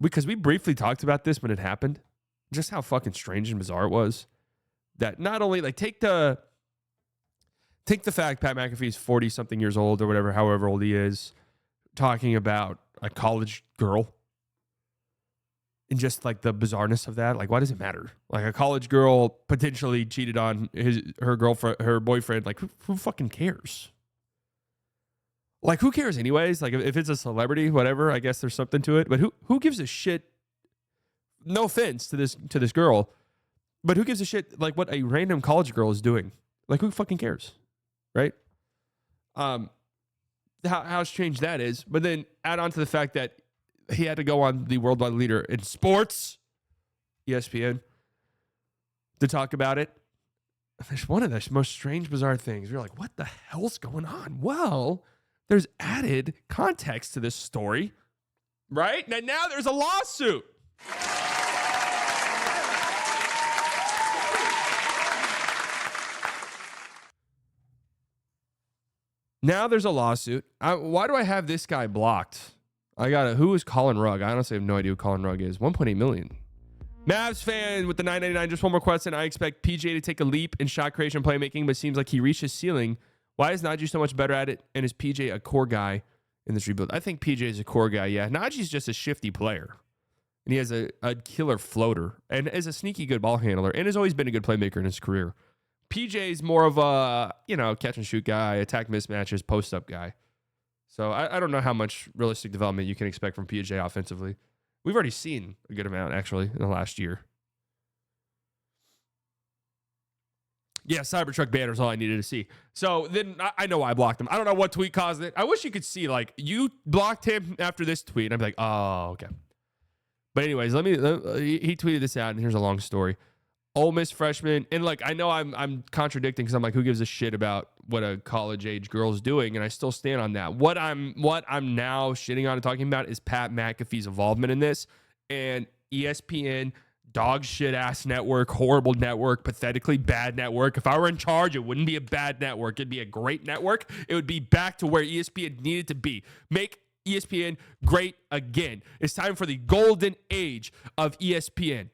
because we briefly talked about this when it happened, just how fucking strange and bizarre it was. That not only, like, take the fact Pat McAfee is 40-something years old or whatever, however old he is, talking about a college girl. And just, like, the bizarreness of that. Like, why does it matter? Like, a college girl potentially cheated on her girlfriend, her boyfriend. Like, who fucking cares? Like, who cares anyways? Like, if it's a celebrity, whatever, I guess there's something to it. But who gives a shit? No offense to this girl, but who gives a shit, like, what a random college girl is doing? Like, who fucking cares? Right? How strange that is. But then add on to the fact that he had to go on the worldwide leader in sports, ESPN, to talk about it. It's one of the most strange, bizarre things. You're like, what the hell's going on? Well, there's added context to this story, right? Now there's a lawsuit. Now there's a lawsuit. Why do I have this guy blocked? Who is Colin Rugg? I honestly have no idea who Colin Rugg is. 1.8 million. Mavs fan with the 999. Just one more question. I expect PJ to take a leap in shot creation playmaking, but seems like he reached his ceiling. Why is Najee so much better at it? And is PJ a core guy in this rebuild? I think PJ is a core guy, yeah. Najee's just a shifty player. And he has a killer floater and is a sneaky good ball handler and has always been a good playmaker in his career. PJ's more of a, catch and shoot guy, attack mismatches, post-up guy. So I don't know how much realistic development you can expect from PJ offensively. We've already seen a good amount, actually, in the last year. Yeah, Cybertruck banner is all I needed to see. So then I know why I blocked him. I don't know what tweet caused it. I wish you could see, like, you blocked him after this tweet. I'd be like, oh, okay. But anyways, he tweeted this out, and here's a long story. Ole Miss freshman, and like I know I'm contradicting because I'm like, who gives a shit about what a college age girl's doing, and I still stand on that. What I'm now shitting on and talking about is Pat McAfee's involvement in this, and ESPN, dog shit ass network, horrible network, pathetically bad network. If I were in charge, it wouldn't be a bad network. It'd be a great network. It would be back to where ESPN needed to be. Make ESPN great again. It's time for the golden age of ESPN.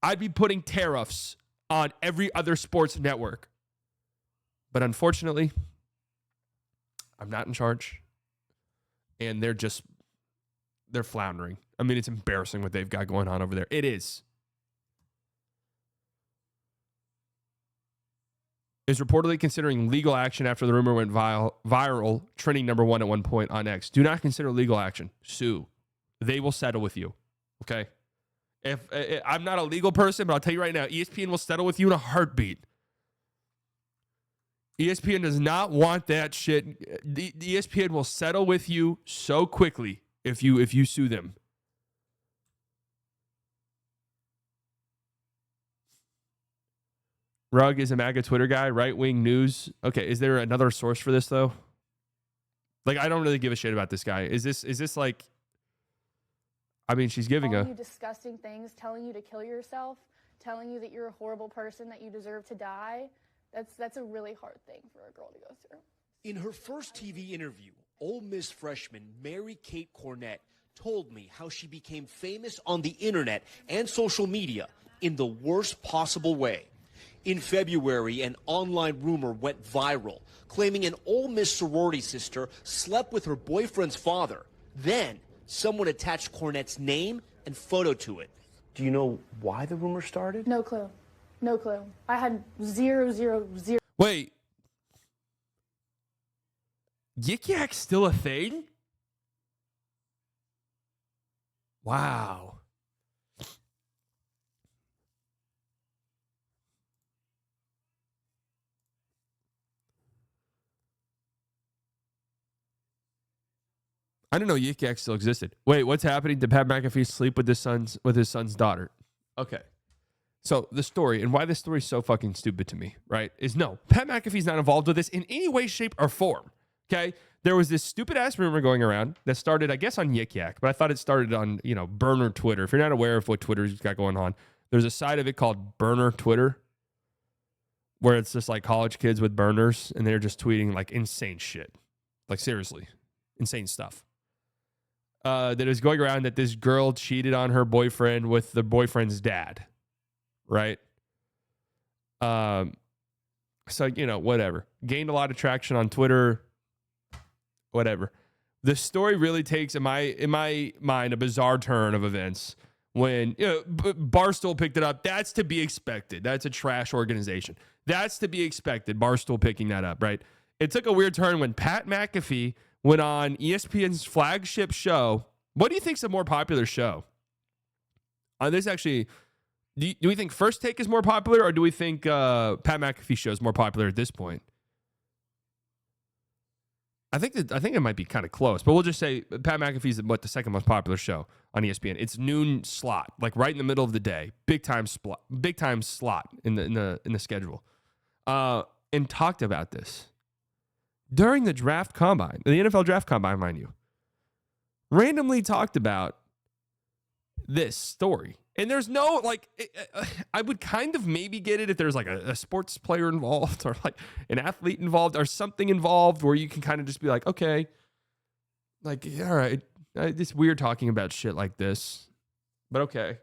I'd be putting tariffs on every other sports network. But unfortunately, I'm not in charge. And they're floundering. I mean, it's embarrassing what they've got going on over there. It is. Is reportedly considering legal action after the rumor went viral, trending number 1 at one point on X. Do not consider legal action. Sue. They will settle with you. Okay? If I'm not a legal person, but I'll tell you right now, ESPN will settle with you in a heartbeat. ESPN does not want that shit. The ESPN will settle with you so quickly if you sue them. Rugg is a MAGA Twitter guy, right-wing news. Okay, is there another source for this, though? Like, I don't really give a shit about this guy. Is this like... I mean, she's giving telling you disgusting things, telling you to kill yourself, telling you that you're a horrible person, that you deserve to die. That's a really hard thing for a girl to go through. In her first TV interview, Ole Miss freshman Mary Kate Cornett told me how she became famous on the internet and social media in the worst possible way. In February, an online rumor went viral, claiming an Ole Miss sorority sister slept with her boyfriend's father. Then, someone attached Cornett's name and photo to it. Do you know why the rumor started? No clue. No clue. I had zero. Wait. Yik Yak's still a thing? Wow. I didn't know Yik Yak still existed. Wait, what's happening? Did Pat McAfee sleep with his son's daughter? Okay. So the story, and why this story is so fucking stupid to me, right, is no, Pat McAfee's not involved with this in any way, shape, or form, okay? There was this stupid-ass rumor going around that started, I guess, on Yik Yak, but I thought it started on, Burner Twitter. If you're not aware of what Twitter's got going on, there's a side of it called Burner Twitter, where it's just like college kids with burners, and they're just tweeting, like, insane shit. Like, seriously, insane stuff. that is going around that this girl cheated on her boyfriend with the boyfriend's dad, right? So, whatever. Gained a lot of traction on Twitter, whatever. The story really takes, in my mind, a bizarre turn of events when Barstool picked it up. That's to be expected. That's a trash organization. That's to be expected. Barstool picking that up, right? It took a weird turn when Pat McAfee went on ESPN's flagship show. What do you think's a more popular show? This actually, do we think First Take is more popular, or do we think Pat McAfee show is more popular at this point? I think it might be kind of close, but we'll just say Pat McAfee's the second most popular show on ESPN. It's noon slot, like right in the middle of the day, big time slot in the schedule, and talked about this during the draft combine, the NFL draft combine, mind you. Randomly talked about this story. And there's no, I would kind of maybe get it if there's like a sports player involved or like an athlete involved or something involved where you can kind of just be like, okay, like, all right, it's weird talking about shit like this, but okay.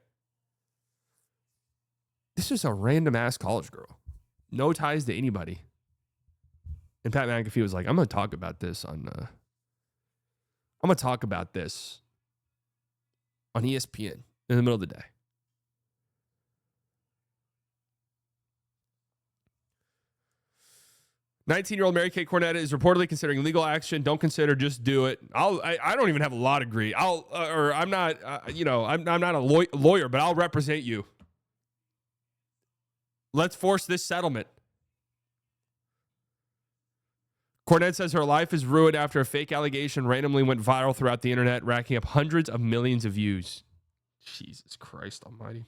This is a random ass college girl. No ties to anybody. And Pat McAfee was like, I'm going to talk about this on ESPN in the middle of the day. "19-year-old Mary Kate Cornett is reportedly considering legal action. Don't consider, just do it." I don't even have a law degree. I'm not, I'm not a lawyer, but I'll represent you. Let's force this settlement. Cornett says her life is ruined after a fake allegation randomly went viral throughout the internet, racking up hundreds of millions of views. Jesus Christ almighty.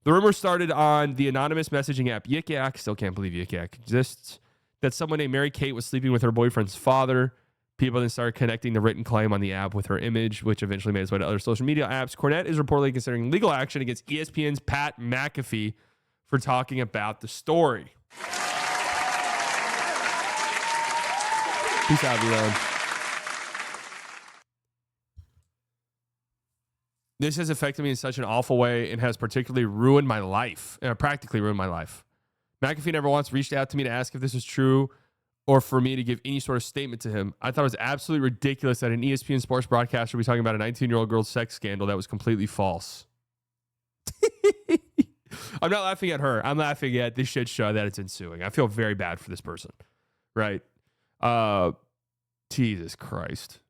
The rumor started on the anonymous messaging app Yik Yak. Still can't believe Yik Yak exists. That someone named Mary Kate was sleeping with her boyfriend's father. People then started connecting the written claim on the app with her image, which eventually made its way to other social media apps. Cornett is reportedly considering legal action against ESPN's Pat McAfee for talking about the story. Peace out, everyone. This has affected me in such an awful way and has particularly ruined my life, practically ruined my life. McAfee never once reached out to me to ask if this was true or for me to give any sort of statement to him. I thought it was absolutely ridiculous that an ESPN sports broadcaster would be talking about a 19-year-old girl's sex scandal that was completely false. I'm not laughing at her. I'm laughing at this shit show that it's ensuing. I feel very bad for this person, right? Jesus Christ.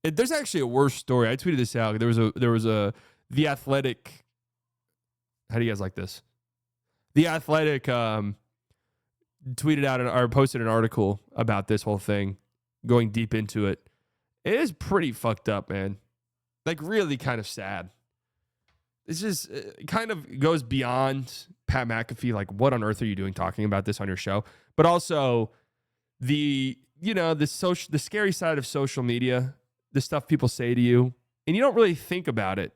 There's actually a worse story. I tweeted this out. There was a The Athletic. How do you guys like this? The Athletic tweeted out or posted an article about this whole thing, going deep into it. It is pretty fucked up, man. Like, really kind of sad. It's just, it kind of goes beyond Pat McAfee. Like, what on earth are you doing talking about this on your show? But also the scary side of social media, the stuff people say to you, and you don't really think about it.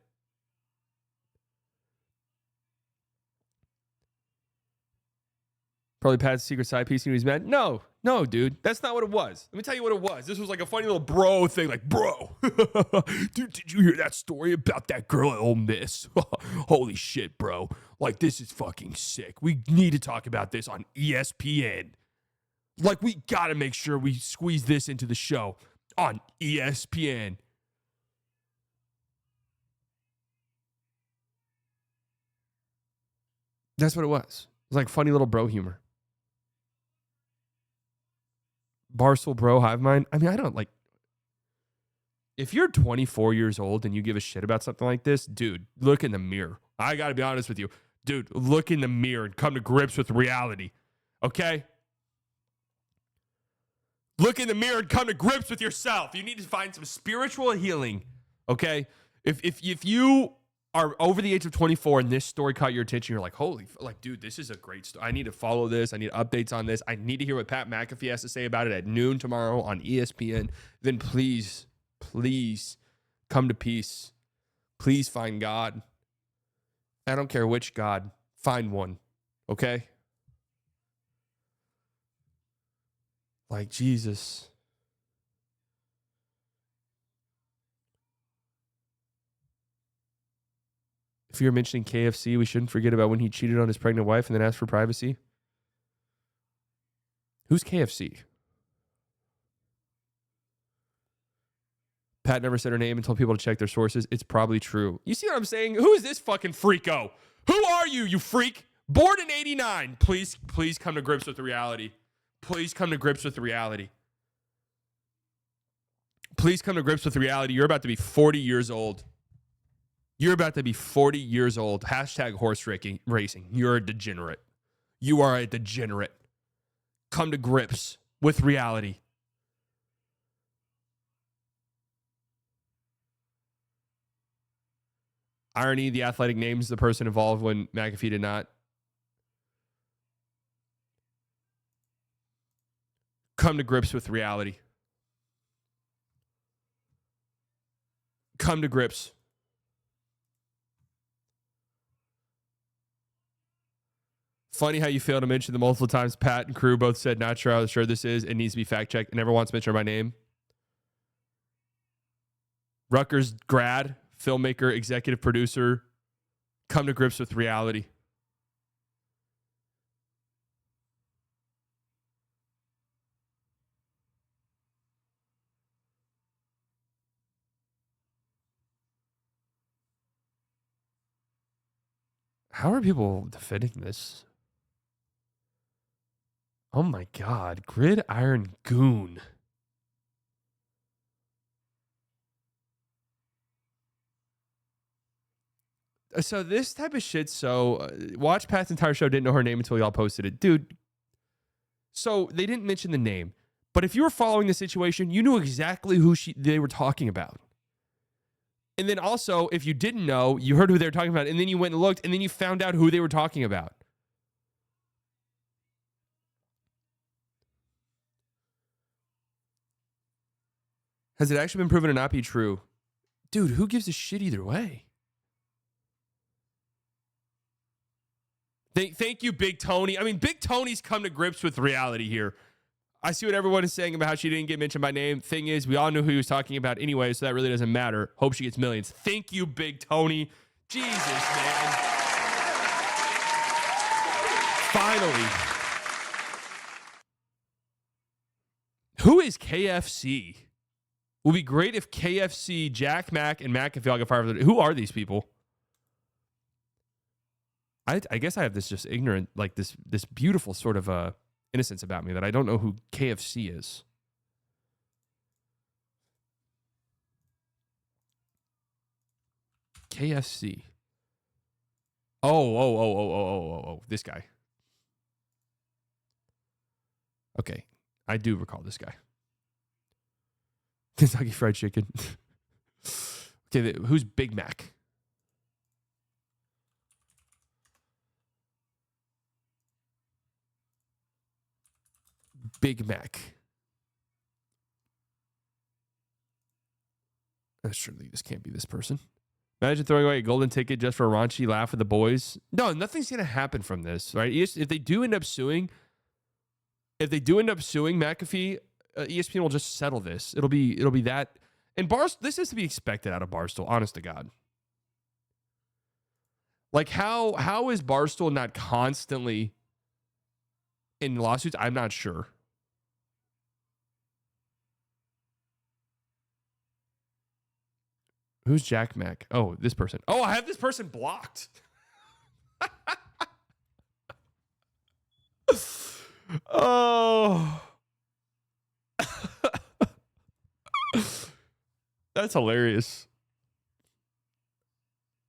Probably Pat's secret side piece and he's mad. No, dude. That's not what it was. Let me tell you what it was. This was like a funny little bro thing. Like, bro, dude, did you hear that story about that girl at Ole Miss? Holy shit, bro. Like, this is fucking sick. We need to talk about this on ESPN. Like, we got to make sure we squeeze this into the show on ESPN. That's what it was. It was like funny little bro humor. Barstool bro hive mind. I mean, I don't like. If you're 24 years old and you give a shit about something like this, dude, look in the mirror. I got to be honest with you. Dude, look in the mirror and come to grips with reality. Okay? Look in the mirror and come to grips with yourself. You need to find some spiritual healing. Okay? If you are over the age of 24 and this story caught your attention, you're like, dude, this is a great story. I need to follow this. I need updates on this. I need to hear what Pat McAfee has to say about it at noon tomorrow on ESPN. Then please come to peace. Please find God. I don't care which God. Find one. Okay? Like, Jesus. If you're mentioning KFC, we shouldn't forget about when he cheated on his pregnant wife and then asked for privacy. Who's KFC? Pat never said her name and told people to check their sources. It's probably true. You see what I'm saying? Who is this fucking freako? Who are you, you freak? Born in 89. Please come to grips with the reality. Please come to grips with the reality. Please come to grips with the reality. You're about to be 40 years old. You're about to be 40 years old. Hashtag horse racing. You're a degenerate. You are a degenerate. Come to grips with reality. Irony, the Athletic names the person involved when McAfee did not. Come to grips with reality. Come to grips. Funny how you fail to mention the multiple times Pat and crew both said not sure how sure this is. It needs to be fact checked. And never once mentioned my name. Rutgers grad, filmmaker, executive producer. Come to grips with reality. How are people defending this? Oh my God. Gridiron goon. So this type of shit, watch Pat's entire show, didn't know her name until y'all posted it. Dude, so they didn't mention the name. But if you were following the situation, you knew exactly who they were talking about. And then also, if you didn't know, you heard who they were talking about, and then you went and looked, and then you found out who they were talking about. Has it actually been proven to not be true? Dude, who gives a shit either way? Thank you, Big Tony. I mean, Big Tony's come to grips with reality here. I see what everyone is saying about how she didn't get mentioned by name. Thing is, we all knew who he was talking about anyway, so that really doesn't matter. Hope she gets millions. Thank you, Big Tony. Jesus, man. Finally. Who is KFC? Would be great if KFC, Jack Mack, and McAfee all get fired. Who are these people? I guess I have this just ignorant, like this beautiful sort of innocence about me that I don't know who KFC is. KFC. Oh, this guy. Okay, I do recall this guy. Kentucky Fried Chicken. Okay, who's Big Mac? Big Mac. Surely this can't be this person. Imagine throwing away a golden ticket just for a raunchy laugh with the boys. No, nothing's going to happen from this, right? If they do end up suing McAfee, ESPN will just settle this. It'll be that. And this is to be expected out of Barstool, honest to God. Like how is Barstool not constantly in lawsuits? I'm not sure. Who's Jack Mack? Oh, this person. Oh, I have this person blocked. Oh. That's hilarious.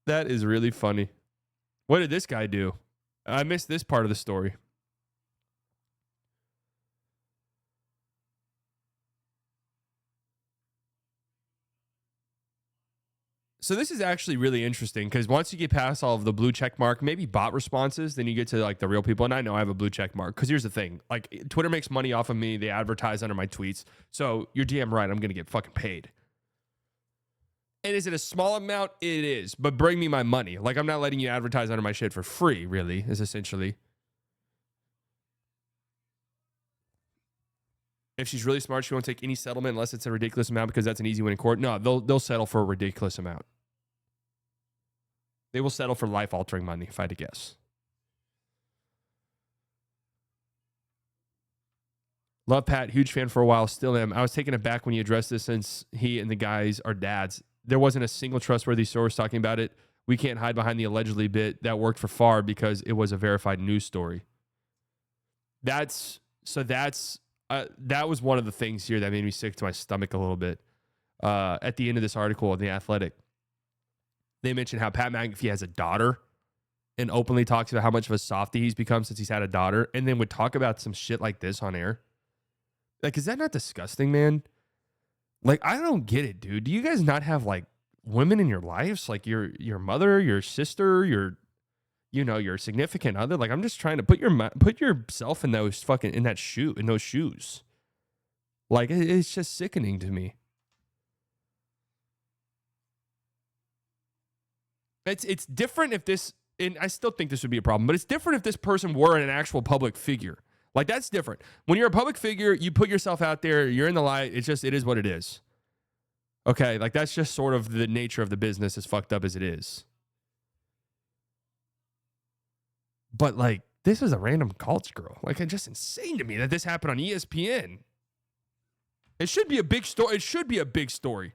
That is really funny. What did this guy do? I missed this part of the story. So this is actually really interesting because once you get past all of the blue check mark, maybe bot responses, then you get to like the real people. And I know I have a blue check mark because here's the thing. Like Twitter makes money off of me. They advertise under my tweets. So you're damn right. I'm going to get fucking paid. And is it a small amount? It is. But bring me my money. Like I'm not letting you advertise under my shit for free, really, is essentially. If she's really smart, she won't take any settlement unless it's a ridiculous amount because that's an easy win in court. No, they'll settle for a ridiculous amount. They will settle for life-altering money, if I had to guess. Love Pat, huge fan for a while, still am. I was taken aback when you addressed this since he and the guys are dads. There wasn't a single trustworthy source talking about it. We can't hide behind the allegedly bit that worked for far because it was a verified news story. That was one of the things here that made me sick to my stomach a little bit. At the end of this article in The Athletic, they mentioned how Pat McAfee has a daughter and openly talks about how much of a softie he's become since he's had a daughter, and then would talk about some shit like this on air. Like, is that not disgusting, man? Like, I don't get it, dude. Do you guys not have, like, women in your lives? Like, your mother, your sister, your significant other? Like, I'm just trying to put yourself in those in those shoes. Like, it's just sickening to me. It's different if this, and I still think this would be a problem, but it's different if this person were an actual public figure. Like, that's different. When you're a public figure, you put yourself out there, you're in the light, it is what it is. Okay, like, that's just sort of the nature of the business, as fucked up as it is. But, like, this is a random college girl. Like, it's just insane to me that this happened on ESPN. It should be a big story. It should be a big story.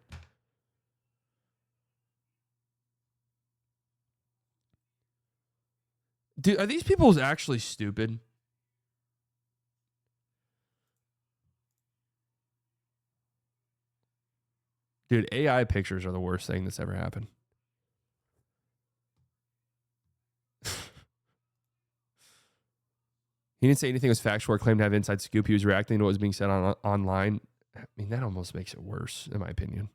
Dude, are these people actually stupid? Dude, AI pictures are the worst thing that's ever happened. He didn't say anything was factual or claimed to have inside scoop. He was reacting to what was being said online. I mean, that almost makes it worse, in my opinion.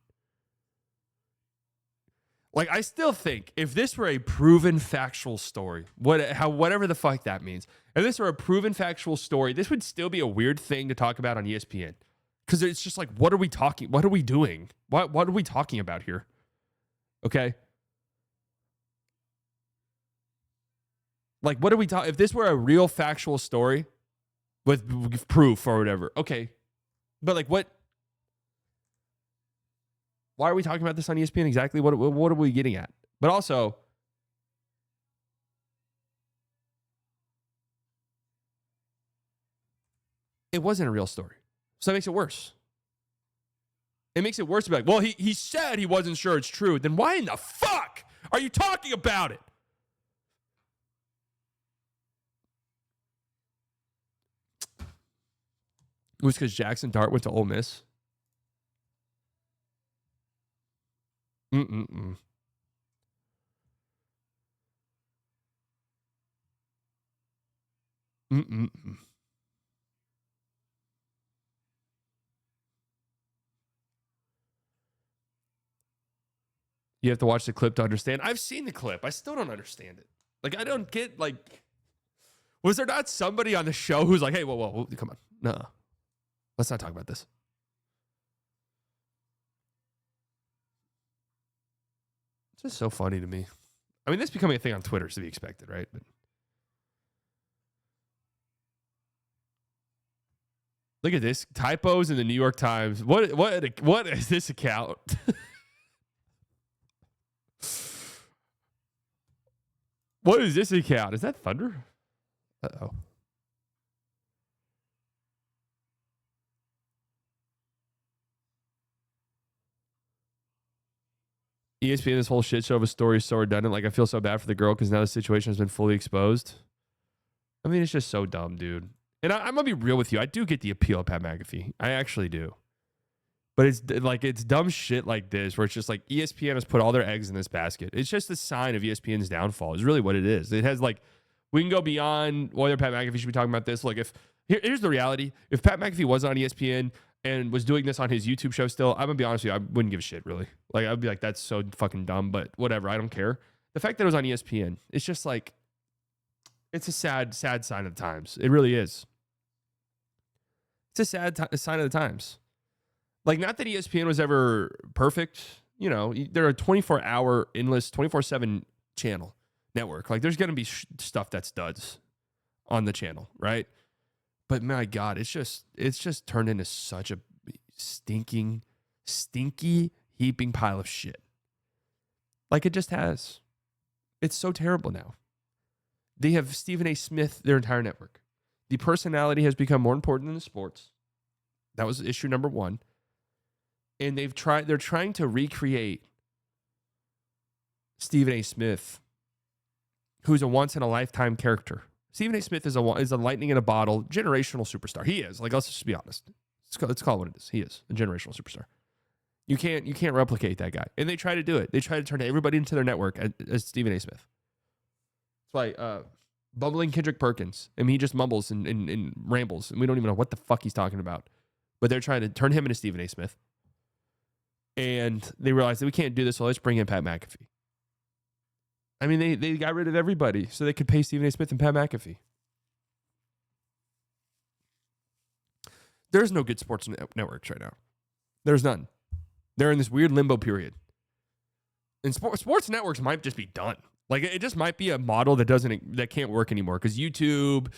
Like, I still think if this were a proven factual story, whatever the fuck that means, if this were a proven factual story, this would still be a weird thing to talk about on ESPN. Because it's just like, what are we talking? What are we doing? What are we talking about here? Okay. Like, what are we talking? If this were a real factual story with proof or whatever, okay. But like, what? Why are we talking about this on ESPN exactly? What are we getting at? But also, it wasn't a real story. So that makes it worse. It makes it worse to be like, well, he said he wasn't sure it's true. Then why in the fuck are you talking about it? It was because Jackson Dart went to Ole Miss. Mm-mm-mm. Mm-mm-mm. You have to watch the clip to understand. I've seen the clip. I still don't understand it. Like, I don't get, like, was there not somebody on the show who's like, hey, whoa, come on. No. Let's not talk about this. It's just so funny to me. I mean, this becoming a thing on Twitter is to be expected, right? But look at this. Typos in the New York Times. What is this account? What is this account? Is that Thunder? Uh-oh. ESPN, this whole shit show of a story is so redundant. Like, I feel so bad for the girl because now the situation has been fully exposed. I mean, it's just so dumb, dude. And I'm going to be real with you. I do get the appeal of Pat McAfee. I actually do. But it's dumb shit like this where it's just like ESPN has put all their eggs in this basket. It's just a sign of ESPN's downfall is really what it is. It has like, we can go beyond whether Pat McAfee should be talking about this. Like, here's the reality. If Pat McAfee was on ESPN and was doing this on his YouTube show still, I'm going to be honest with you, I wouldn't give a shit, really. Like, I'd be like, that's so fucking dumb, but whatever, I don't care. The fact that it was on ESPN, it's just like, it's a sad sign of the times. It really is. It's a sad sign of the times. Like, not that ESPN was ever perfect. You know, they're a 24-hour, endless, 24/7 channel network. Like, there's going to be stuff that's duds on the channel, right? But my God, it's just turned into such a stinky, heaping pile of shit. Like, it just has. It's so terrible now. They have Stephen A. Smith, their entire network. The personality has become more important than the sports. That was issue number one. And they're trying to recreate Stephen A. Smith, who's a once-in-a-lifetime character. Stephen A. Smith is a lightning in a bottle, generational superstar. He is. Like, let's just be honest. Let's call it what it is. He is a generational superstar. You can't replicate that guy. And they try to do it. They try to turn everybody into their network as Stephen A. Smith. That's why bubbling Kendrick Perkins. I mean, he just mumbles and rambles, and we don't even know what the fuck he's talking about. But they're trying to turn him into Stephen A. Smith. And they realized that we can't do this, so let's bring in Pat McAfee. I mean, they got rid of everybody so they could pay Stephen A. Smith and Pat McAfee. There's no good sports networks right now. There's none. They're in this weird limbo period. And sports networks might just be done. Like, it just might be a model that can't work anymore. Because YouTube,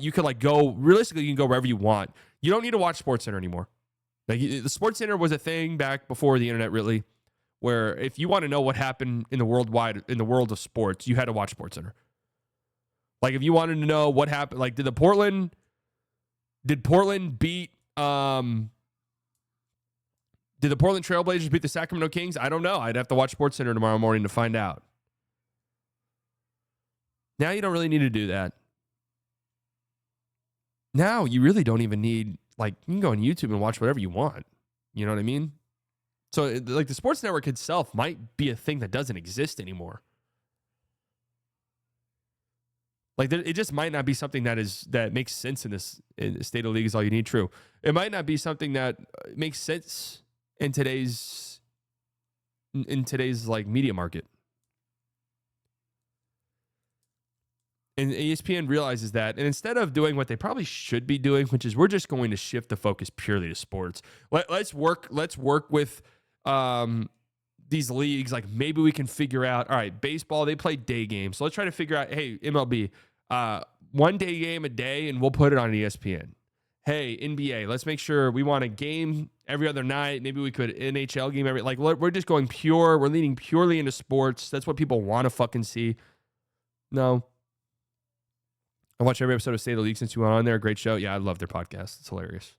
you could realistically, you can go wherever you want. You don't need to watch SportsCenter anymore. Like, the SportsCenter was a thing back before the internet, really, where if you want to know what happened in the world of sports, you had to watch SportsCenter. Like, if you wanted to know what happened, like, did Portland beat did the Portland Trailblazers beat the Sacramento Kings? I don't know. I'd have to watch SportsCenter tomorrow morning to find out. Now you don't really need to do that. Now you really don't even need, like, you can go on YouTube and watch whatever you want. You know what I mean? So, like, the sports network itself might be a thing that doesn't exist anymore. Like, it just might not be something that makes sense in the state of the league is all you need. True. It might not be something that makes sense in today's like media market. And ESPN realizes that, and instead of doing what they probably should be doing, which is we're just going to shift the focus purely to sports. Let's work with these leagues. Like, maybe we can figure out, all right, baseball, they play day games. So let's try to figure out, hey, MLB, one day game a day, and we'll put it on ESPN. Hey, NBA, let's make sure we want a game every other night. Maybe we could NHL game we're just going pure. We're leaning purely into sports. That's what people want to fucking see. No. I watch every episode of State of the League since you went on there. Great show. Yeah, I love their podcast. It's hilarious.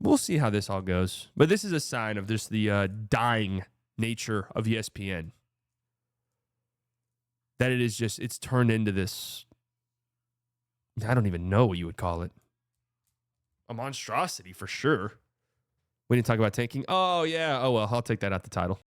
We'll see how this all goes. But this is a sign of just the dying nature of ESPN. That it is just, it's turned into this, I don't even know what you would call it. A monstrosity for sure. We didn't talk about tanking. Oh, yeah. Oh, well, I'll take that out the title.